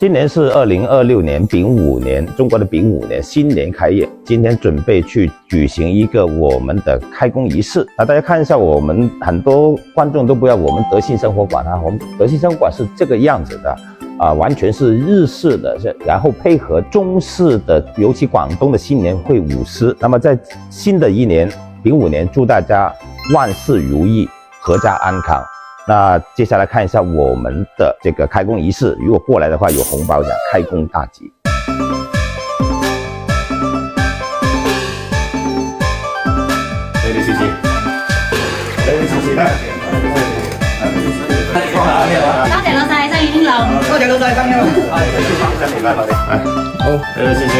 今年是2026年丙午年，中国的丙午年，新年开业。今天准备去举行一个我们的开工仪式。大家看一下，我们很多观众都不知道我们德信生活馆我们德信生活馆是这个样子的完全是日式的，然后配合中式的，尤其广东的新年会舞狮。那么在新的一年丙午年，祝大家万事如意，阖家安康。那接下来看一下我们的这个开工仪式，如果过来的话有红包奖，开工大吉。你哋試試，你哋試試啦。多謝老細，生意興隆。多謝老細，生意興隆。新年快樂，好，你哋試試。